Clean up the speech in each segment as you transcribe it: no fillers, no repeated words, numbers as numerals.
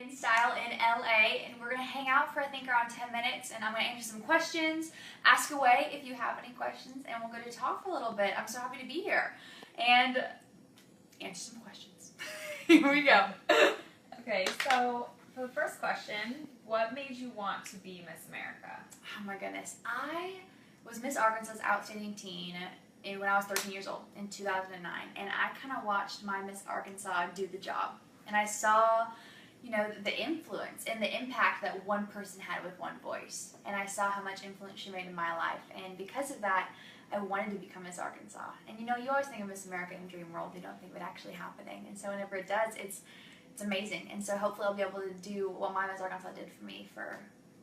In style in LA, and we're gonna hang out for I think around 10 minutes, and I'm gonna answer some questions. Ask away if you have any questions, and we'll go to talk for a little bit. I'm so happy to be here and answer some questions. Here we go. Okay, so for the first question, what made you want to be Miss America? Oh my goodness, I was Miss Arkansas's Outstanding Teen when I was 13 years old in 2009, and I kind of watched my Miss Arkansas do the job, and I saw the influence and the impact that one person had with one voice. And I saw how much influence she made in my life. And because of that, I wanted to become Miss Arkansas. And you always think of Miss America in dream world. You don't think of it actually happening. And so whenever it does, it's amazing. And so hopefully I'll be able to do what my Miss Arkansas did for me for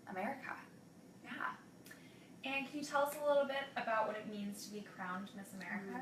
America. Yeah. And can you tell us a little bit about what it means to be crowned Miss America?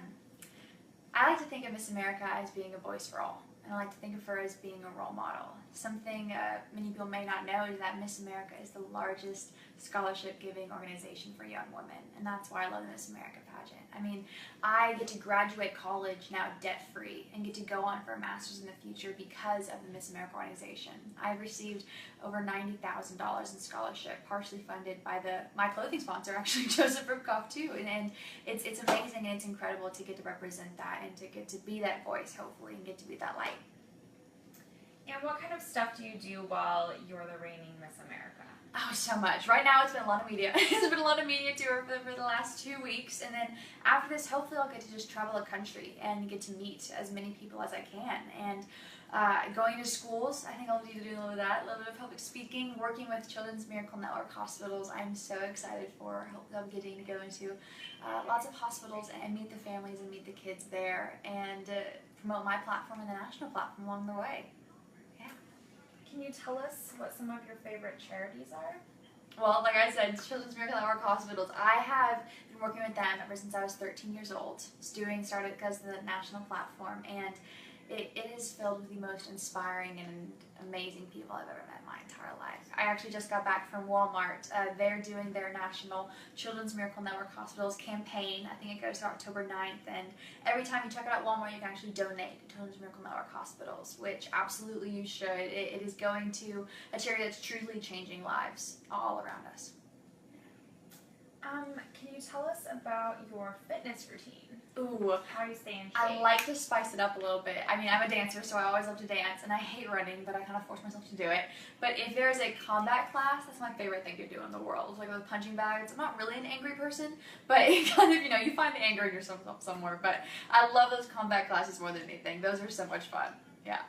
I like to think of Miss America as being a voice for all. And I like to think of her as being a role model. Something many people may not know is that Miss America is the largest scholarship giving organization for young women. And that's why I love the Miss America pageant. I mean, I get to graduate college now debt free and get to go on for a master's in the future because of the Miss America organization. I've received over $90,000 in scholarship, partially funded by my clothing sponsor, actually, Joseph Ribkoff, too. And it's amazing and it's incredible to get to represent that and to get to be that voice, hopefully, and get to be that light. And what kind of stuff do you do while you're the reigning Miss America? Oh, so much. Right now it's been a lot of media. It's been a lot of media tour for the last 2 weeks, and then after this hopefully I'll get to just travel the country and get to meet as many people as I can. And going to schools, I think I'll need to do a little of that, a little bit of public speaking, working with Children's Miracle Network hospitals. I'm so excited for. Hopefully I'm getting to go into lots of hospitals and meet the families and meet the kids there, and promote my platform and the national platform along the way. Can you tell us what some of your favorite charities are? Well, like I said, Children's Miracle Network hospitals. I have been working with them ever since I was 13 years old. Started because of the national platform, and it is filled with the most inspiring and amazing people I've ever met in my entire life. I actually just got back from Walmart. They're doing their national Children's Miracle Network Hospitals campaign. I think it goes to October 9th, and every time you check it out at Walmart, you can actually donate to Children's Miracle Network Hospitals, which absolutely you should. It is going to a charity that's truly changing lives all around us. Can you tell us about your fitness routine? Ooh. How do you stay in shape? I like to spice it up a little bit. I mean, I'm a dancer, so I always love to dance, and I hate running, but I kind of force myself to do it. But if there's a combat class, that's my favorite thing to do in the world. Like with punching bags. I'm not really an angry person, but it kind of, you find the anger in yourself somewhere. But I love those combat classes more than anything. Those are so much fun. Yeah.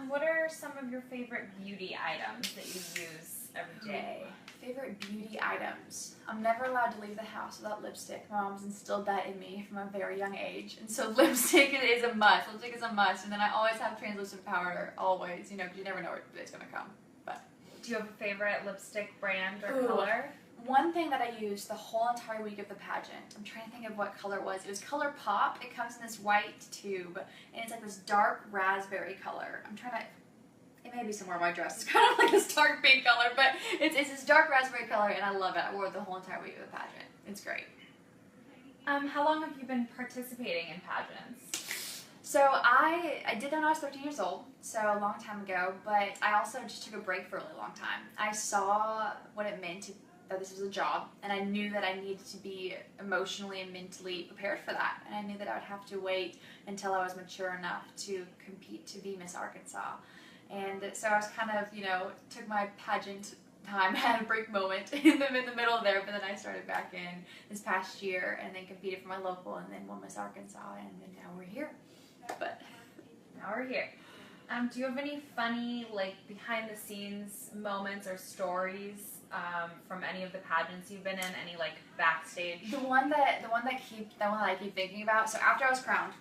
What are some of your favorite beauty items that you use every day? Favorite beauty items. I'm never allowed to leave the house without lipstick. My mom's instilled that in me from a very young age, and so lipstick is a must. Lipstick is a must, and then I always have translucent powder, always, because you never know where it's going to come. But do you have a favorite lipstick brand or color? One thing that I used the whole entire week of the pageant, I'm trying to think of what color it was. It was Color Pop. It comes in this white tube, and it's like this dark raspberry color. It may be somewhere in my dress. It's kind of like this dark pink color, but it's this dark raspberry color, and I love it. I wore it the whole entire week of the pageant. It's great. How long have you been participating in pageants? So I did that when I was 13 years old, so a long time ago, but I also just took a break for a really long time. I saw what it meant that this was a job, and I knew that I needed to be emotionally and mentally prepared for that, and I knew that I would have to wait until I was mature enough to compete to be Miss Arkansas. And so I was kind of, took my pageant time, had a break moment in the middle there, but then I started back in this past year and then competed for my local and then won Miss Arkansas, and then now we're here. But now we're here. Do you have any funny, behind the scenes moments or stories from any of the pageants you've been in? Any backstage? The one that I keep thinking about. So after I was crowned,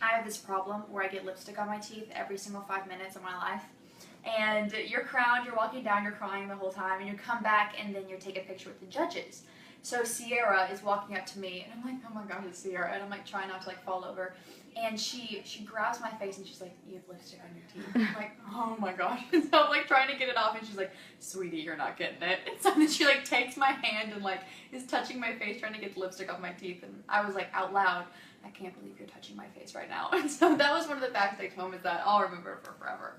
I have this problem where I get lipstick on my teeth every single 5 minutes of my life. And you're crowned, you're walking down, you're crying the whole time, and you come back and then you take a picture with the judges. So Sierra is walking up to me, and I'm like, oh my gosh, it's Sierra, and I'm trying not to fall over. And she grabs my face and she's like, you have lipstick on your teeth. I'm like, oh my gosh. And so I'm trying to get it off, and she's like, sweetie, you're not getting it. And so then she takes my hand and is touching my face, trying to get the lipstick off my teeth. And I was out loud, I can't believe you're touching my face right now. And so that was one of the backstage moments that I'll remember for forever.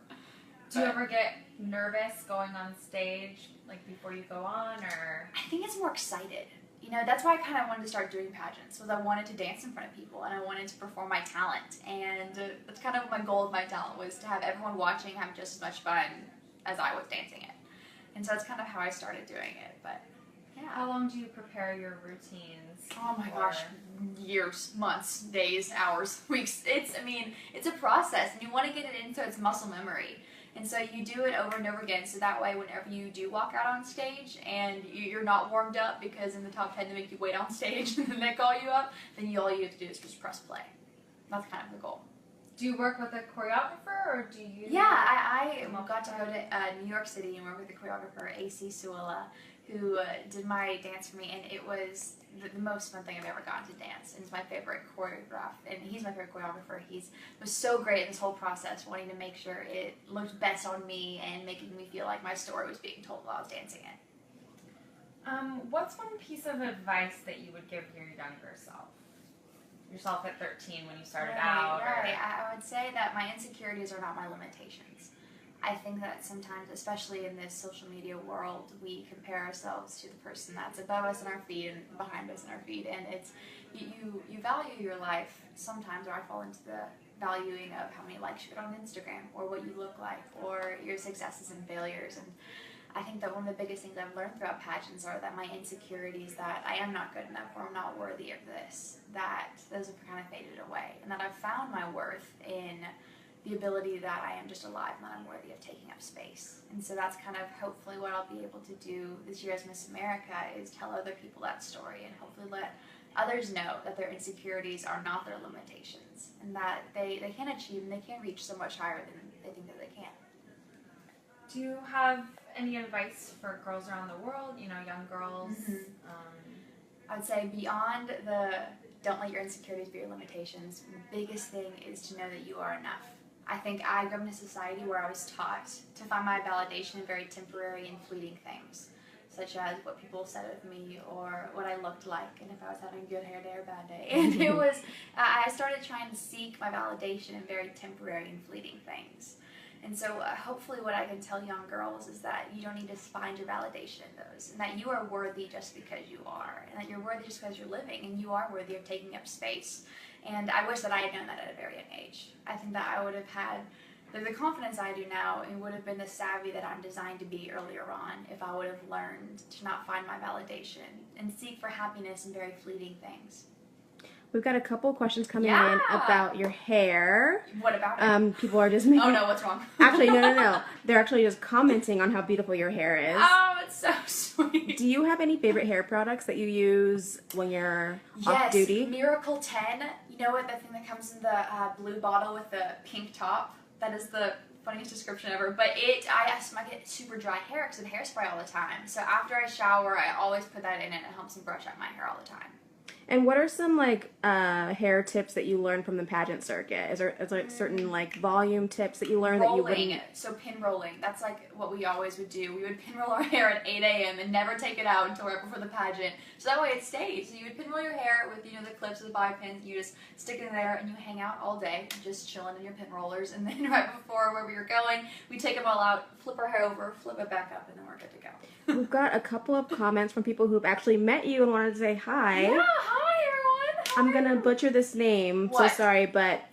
Do you ever get nervous going on stage, like before you go on, or? I think it's more excited. You know, that's why I kind of wanted to start doing pageants, was I wanted to dance in front of people and I wanted to perform my talent. And that's kind of my goal with my talent, was to have everyone watching have just as much fun as I was dancing it. And so that's kind of how I started doing it. But yeah. How long do you prepare your routines? Oh my for? gosh, years, months, days, hours, weeks. It's a process, and you want to get it in so it's muscle memory. And so you do it over and over again, so that way whenever you do walk out on stage and you're not warmed up, because in the top 10 they make you wait on stage and then they call you up, then all you have to do is just press play. That's kind of the goal. Do you work with a choreographer, or do you? Yeah, I got to go to New York City and work with the choreographer AC Suella, who did my dance for me, and it was the most fun thing I've ever gotten to dance. And it's my favorite choreograph, and he's my favorite choreographer. He was so great in this whole process, wanting to make sure it looked best on me and making me feel like my story was being told while I was dancing it. What's one piece of advice that you would give your younger self? Yourself at 13 when you started out? Right. I would say that my insecurities are not my limitations. I think that sometimes, especially in this social media world, we compare ourselves to the person that's above us in our feed and behind us in our feed, and it's you value your life sometimes, or I fall into the valuing of how many likes you get on Instagram, or what you look like, or your successes and failures. And I think that one of the biggest things I've learned throughout pageants are that my insecurities, that I am not good enough or I'm not worthy of this, that those have kind of faded away, and that I've found my worth in the ability that I am just alive and that I'm worthy of taking up space. And so that's kind of hopefully what I'll be able to do this year as Miss America, is tell other people that story and hopefully let others know that their insecurities are not their limitations, and that they can achieve and they can reach so much higher than they think that they can. Do you have any advice for girls around the world, young girls? I would say beyond the don't let your insecurities be your limitations, the biggest thing is to know that you are enough. I think I grew up in a society where I was taught to find my validation in very temporary and fleeting things, such as what people said of me or what I looked like, and if I was having a good hair day or a bad day. And I started trying to seek my validation in very temporary and fleeting things. And so hopefully what I can tell young girls is that you don't need to find your validation in those, and that you are worthy just because you are, and that you're worthy just because you're living, and you are worthy of taking up space. And I wish that I had known that at a very young age. I think that I would have had the confidence I do now, and would have been the savvy that I'm designed to be earlier on, if I would have learned to not find my validation and seek for happiness in very fleeting things. We've got a couple questions coming in about your hair. What about it? People are just making... Oh no, what's wrong? Actually, no. They're actually just commenting on how beautiful your hair is. Oh, it's so sweet. Do you have any favorite hair products that you use when you're off duty? Yes, Miracle 10. You know what? The thing that comes in the blue bottle with the pink top? That is the funniest description ever. But I get super dry hair because of hairspray all the time. So after I shower, I always put that in, and it helps me brush out my hair all the time. And what are some hair tips that you learned from the pageant circuit? Is there certain volume tips that you learned that you wouldn't? So pin rolling. That's like what we always would do. We would pin roll our hair at 8 a.m. and never take it out until right before the pageant. So that way it stays. So you would pin roll your hair with the clips of the bobby pins. You just stick it in there and you hang out all day, just chilling in your pin rollers. And then right before wherever you're going, we take them all out, flip our hair over, flip it back up, and then we're good to go. We've got a couple of comments from people who've actually met you and wanted to say hi. Yeah, hi everyone. Hi. I'm gonna butcher this name, What? so sorry, but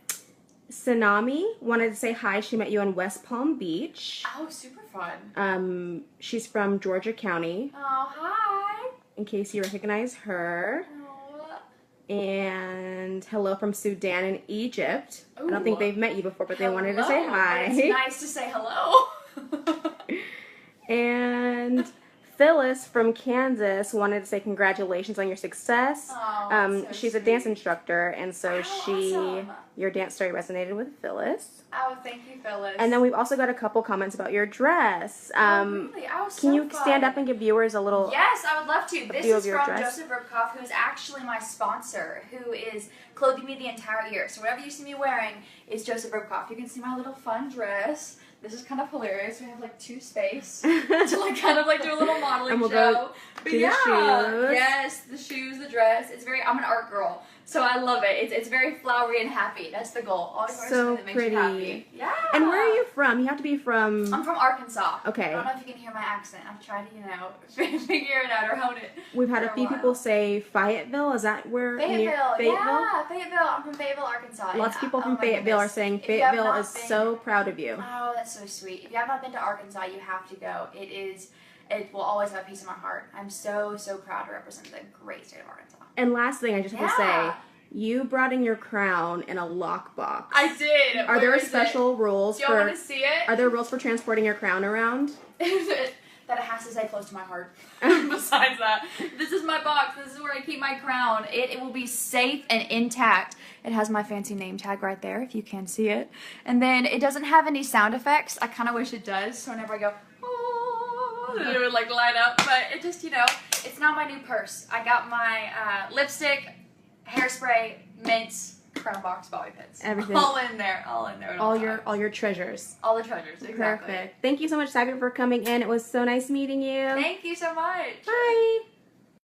Sanami wanted to say hi. She met you in West Palm Beach. Oh, super fun. She's from Georgia County, Oh, hi. in case you recognize her. Oh. And hello from Sudan and Egypt. I don't Ooh. think they've met you before, but they wanted to say Hello. hi. It's nice to say hello. And Phyllis from Kansas wanted to say congratulations on your success. Oh, that's so She's a sweet. dance instructor, and so Awesome. your dance story resonated with Phyllis. Oh, thank you, Phyllis. And then we've also got a couple comments about your dress. Really? Oh, Can so you fun. stand up and give viewers a little... Yes, I would love to. This view is of your from dress? Joseph Ribkoff, who's actually my sponsor, who is clothing me the entire year. So whatever you see me wearing is Joseph Ribkoff. You can see my little fun dress. This is kind of hilarious. We have 2 space to kind of do a little modeling And we'll show. go But to the shoes. yes, the shoes, the dress. I'm an art girl, So I love it. It's very flowery and happy. That's the goal. Always wear So something that makes pretty. you happy. Yeah. And where are you from? You have to be from. I'm from Arkansas. Okay. I don't know if you can hear my accent. I've tried to, figure it out or hone it. We've had a for few while. people say Fayetteville. Is that where? Fayetteville. Fayetteville? Yeah, Fayetteville. I'm from Fayetteville, Arkansas. Lots of people Oh from my Fayetteville goodness. are saying If you have Fayetteville not is been- so proud of you. Oh, that's so sweet. If you have not been to Arkansas, you have to go. It will always have a piece of my heart. I'm so proud to represent the great state of Arkansas. And last thing I just want to say, Yeah. you brought in your crown in a lockbox. I did. Are there special rules Do y'all for? want to see it? Are there rules for transporting your crown around? That it has to stay close to my heart. Besides that, this is my box. This is where I keep my crown. It will be safe and intact. It has my fancy name tag right there, if you can see it. And then it doesn't have any sound effects. I kind of wish it does. So whenever I go, oh, it would like light up. But it just, it's not my new purse. I got my lipstick, hairspray, mints, crown box, bobby pins. Everything. All in there. All in there. at All times. your treasures. All the treasures. Exactly. Perfect. Thank you so much, Sabia, for coming in. It was so nice meeting you. Thank you so much. Bye.